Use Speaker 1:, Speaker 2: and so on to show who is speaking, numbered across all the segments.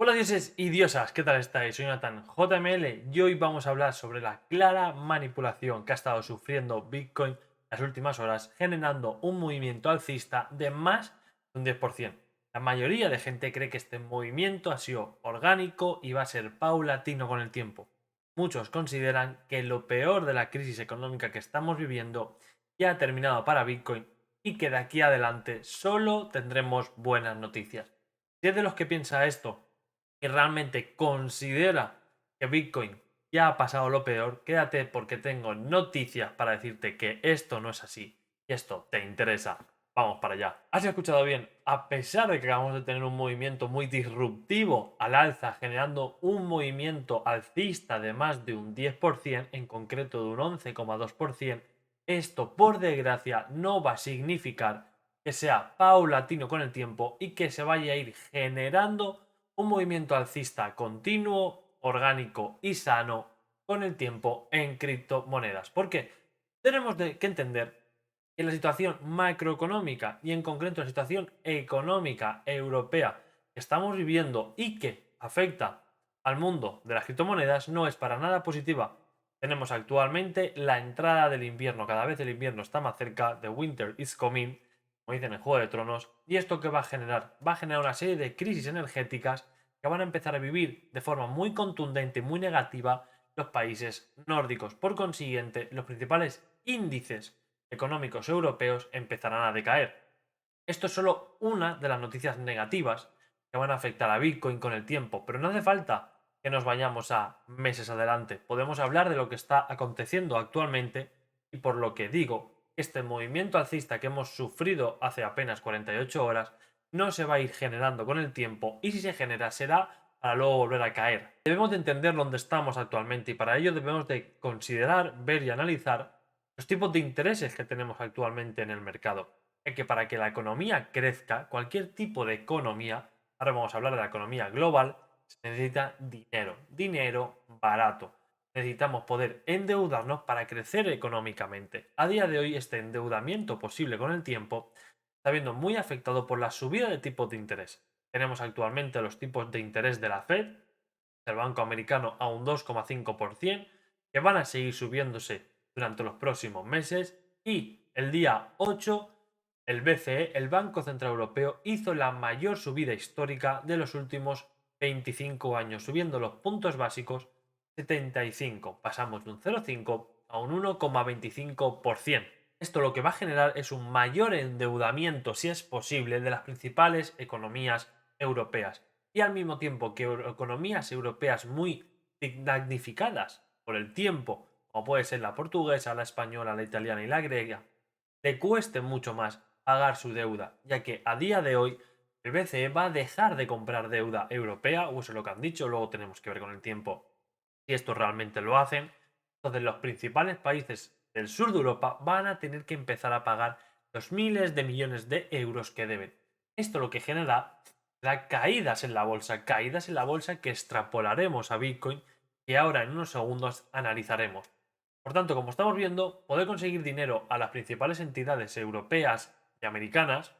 Speaker 1: Hola dioses y diosas, ¿qué tal estáis? Soy Nathan JML y hoy vamos a hablar sobre la clara manipulación que ha estado sufriendo Bitcoin las últimas horas, generando un movimiento alcista de más de un 10%. La mayoría de gente cree que este movimiento ha sido orgánico y va a ser paulatino con el tiempo. Muchos consideran que lo peor de la crisis económica que estamos viviendo ya ha terminado para Bitcoin y que de aquí adelante solo tendremos buenas noticias. Si es de los que piensa esto y realmente considera que Bitcoin ya ha pasado lo peor, quédate porque tengo noticias para decirte que esto no es así y esto te interesa. Vamos para allá. ¿Has escuchado bien? A pesar de que acabamos de tener un movimiento muy disruptivo al alza, generando un movimiento alcista de más de un 10%, en concreto de un 11,2%, esto por desgracia no va a significar que sea paulatino con el tiempo y que se vaya a ir generando un movimiento alcista continuo, orgánico y sano con el tiempo en criptomonedas. Porque tenemos que entender que la situación macroeconómica y en concreto la situación económica europea que estamos viviendo y que afecta al mundo de las criptomonedas no es para nada positiva. Tenemos actualmente la entrada del invierno, cada vez el invierno está más cerca, the winter is coming, como dicen en Juego de Tronos, y esto que va a generar, una serie de crisis energéticas que van a empezar a vivir de forma muy contundente, muy negativa los países nórdicos. Por consiguiente, los principales índices económicos europeos empezarán a decaer. Esto es solo una de las noticias negativas que van a afectar a Bitcoin con el tiempo, pero no hace falta que nos vayamos a meses adelante. Podemos hablar de lo que está aconteciendo actualmente y por lo que digo, este movimiento alcista que hemos sufrido hace apenas 48 horas no se va a ir generando con el tiempo y si se genera será para luego volver a caer. Debemos de entender dónde estamos actualmente y para ello debemos de considerar, ver y analizar los tipos de intereses que tenemos actualmente en el mercado. Es que para que la economía crezca, cualquier tipo de economía, ahora vamos a hablar de la economía global, se necesita dinero, dinero barato. Necesitamos poder endeudarnos para crecer económicamente. A día de hoy este endeudamiento posible con el tiempo está viendo muy afectado por la subida de tipos de interés. Tenemos actualmente los tipos de interés de la Fed, del Banco Americano a un 2,5%, que van a seguir subiéndose durante los próximos meses y el día 8 el BCE, el Banco Central Europeo, hizo la mayor subida histórica de los últimos 25 años, subiendo los puntos básicos 75. Pasamos de un 0,5 a un 1,25%. Esto lo que va a generar es un mayor endeudamiento, si es posible, de las principales economías europeas. Y al mismo tiempo que economías europeas muy damnificadas por el tiempo, como puede ser la portuguesa, la española, la italiana y la griega, le cueste mucho más pagar su deuda, ya que a día de hoy el BCE va a dejar de comprar deuda europea, o eso es lo que han dicho, luego tenemos que ver con el tiempo si esto realmente lo hacen. Entonces los principales países del sur de Europa van a tener que empezar a pagar los miles de millones de euros que deben. Esto lo que genera caídas en la bolsa que extrapolaremos a Bitcoin y ahora en unos segundos analizaremos. Por tanto, como estamos viendo, poder conseguir dinero a las principales entidades europeas y americanas,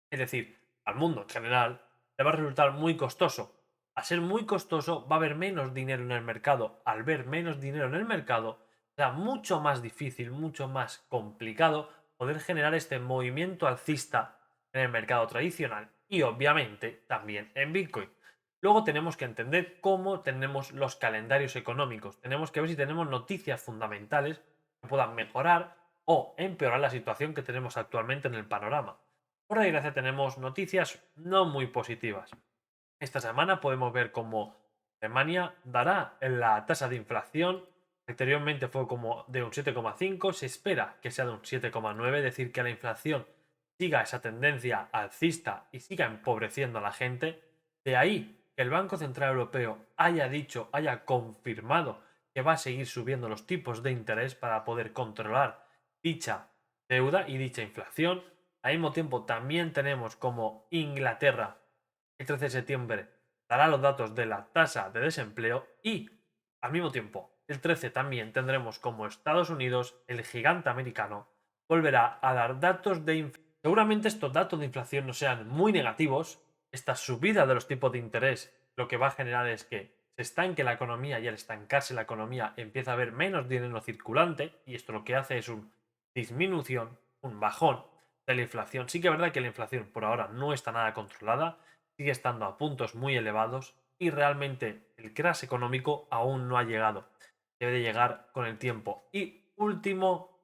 Speaker 1: es decir, al mundo en general, le va a resultar muy costoso. Al ser muy costoso, va a haber menos dinero en el mercado. Al ver menos dinero en el mercado, será mucho más difícil, mucho más complicado poder generar este movimiento alcista en el mercado tradicional y obviamente también en Bitcoin. Luego tenemos que entender cómo tenemos los calendarios económicos. Tenemos que ver si tenemos noticias fundamentales que puedan mejorar o empeorar la situación que tenemos actualmente en el panorama. Por desgracia tenemos noticias no muy positivas. Esta semana podemos ver cómo Alemania dará en la tasa de inflación. Anteriormente fue como de un 7,5, se espera que sea de un 7,9, es decir, que la inflación siga esa tendencia alcista y siga empobreciendo a la gente. De ahí que el Banco Central Europeo haya dicho, haya confirmado que va a seguir subiendo los tipos de interés para poder controlar dicha deuda y dicha inflación. Al mismo tiempo también tenemos como Inglaterra el 13 de septiembre dará los datos de la tasa de desempleo y al mismo tiempo el 13 también tendremos como Estados Unidos, el gigante americano, volverá a dar datos de inflación. Seguramente estos datos de inflación no sean muy negativos, esta subida de los tipos de interés lo que va a generar es que se estanque la economía y al estancarse la economía empieza a haber menos dinero circulante y esto lo que hace es una disminución, un bajón de la inflación. Sí que es verdad que la inflación por ahora no está nada controlada, sigue estando a puntos muy elevados y realmente el crash económico aún no ha llegado. Debe de llegar con el tiempo. Y último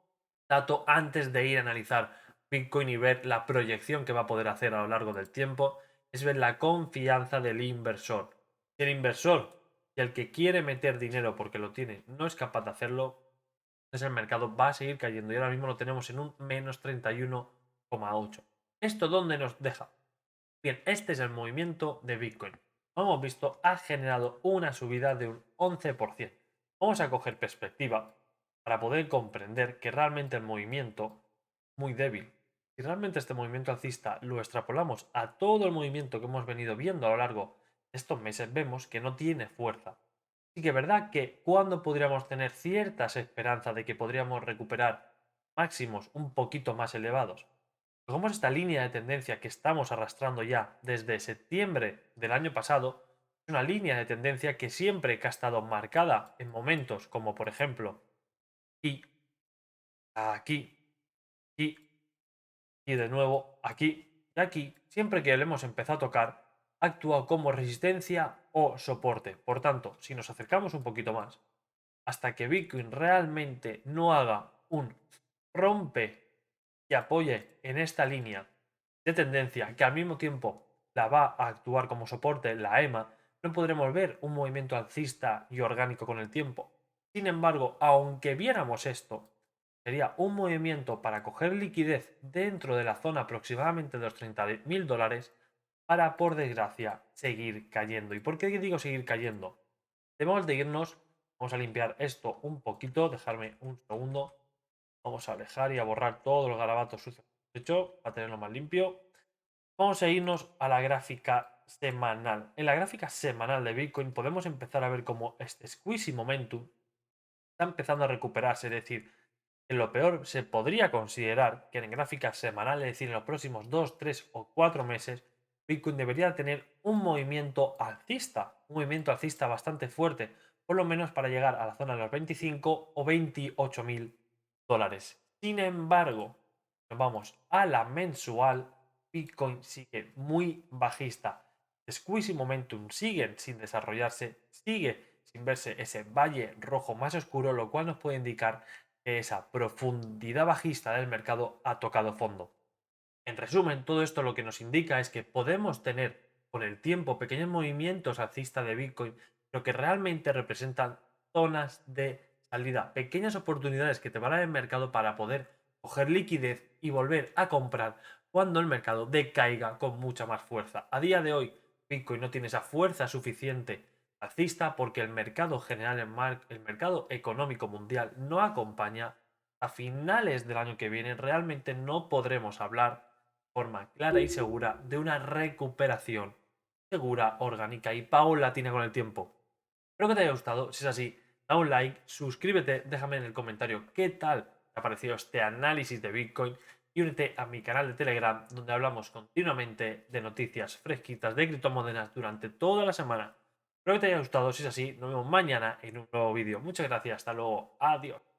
Speaker 1: dato antes de ir a analizar Bitcoin y ver la proyección que va a poder hacer a lo largo del tiempo, es ver la confianza del inversor. Si el inversor y el que quiere meter dinero porque lo tiene no es capaz de hacerlo, entonces el mercado va a seguir cayendo y ahora mismo lo tenemos en un menos 31,8. ¿Esto dónde nos deja? Bien, este es el movimiento de Bitcoin. Como hemos visto, ha generado una subida de un 11%. Vamos a coger perspectiva para poder comprender que realmente el movimiento es muy débil. Si realmente este movimiento alcista lo extrapolamos a todo el movimiento que hemos venido viendo a lo largo de estos meses, vemos que no tiene fuerza. Sí que es verdad que cuando podríamos tener ciertas esperanzas de que podríamos recuperar máximos un poquito más elevados. Cogemos esta línea de tendencia que estamos arrastrando ya desde septiembre del año pasado, es una línea de tendencia que siempre que ha estado marcada en momentos como por ejemplo aquí, aquí, aquí y de nuevo aquí y aquí, siempre que le hemos empezado a tocar, ha actuado como resistencia o soporte. Por tanto, si nos acercamos un poquito más, hasta que Bitcoin realmente no haga un rompe que apoye en esta línea de tendencia que al mismo tiempo la va a actuar como soporte la EMA, no podremos ver un movimiento alcista y orgánico con el tiempo. Sin embargo, aunque viéramos esto, sería un movimiento para coger liquidez dentro de la zona aproximadamente de los 30.000 dólares para, por desgracia, seguir cayendo. ¿Y por qué digo seguir cayendo? Debemos de irnos, vamos a limpiar esto un poquito, dejarme un segundo, vamos a alejar y a borrar todos los garabatos sucios que he hecho para tenerlo más limpio. Vamos a irnos a la gráfica semanal. En la gráfica semanal de Bitcoin podemos empezar a ver cómo este squeezy momentum está empezando a recuperarse, es decir, en lo peor se podría considerar que en gráfica semanal, es decir, en los próximos 2, 3 o 4 meses, Bitcoin debería tener un movimiento alcista bastante fuerte, por lo menos para llegar a la zona de los 25 o 28 mil dólares. Sin embargo, nos vamos a la mensual, Bitcoin sigue muy bajista. Squeezy Momentum siguen sin desarrollarse, sigue sin verse ese valle rojo más oscuro, lo cual nos puede indicar que esa profundidad bajista del mercado ha tocado fondo. En resumen, todo esto lo que nos indica es que podemos tener con el tiempo pequeños movimientos alcistas de Bitcoin, pero que realmente representan zonas de salida, pequeñas oportunidades que te van a dar el mercado para poder coger liquidez y volver a comprar cuando el mercado decaiga con mucha más fuerza. A día de hoy, Bitcoin no tiene esa fuerza suficiente alcista porque el mercado general, el mercado económico mundial no acompaña. A finales del año que viene realmente no podremos hablar de forma clara y segura de una recuperación segura, orgánica y paulatina con el tiempo. Espero que te haya gustado. Si es así, da un like, suscríbete, déjame en el comentario qué tal te ha parecido este análisis de Bitcoin y únete a mi canal de Telegram donde hablamos continuamente de noticias fresquitas de criptomonedas durante toda la semana. Espero que te haya gustado. Si es así, nos vemos mañana en un nuevo vídeo. Muchas gracias. Hasta luego. Adiós.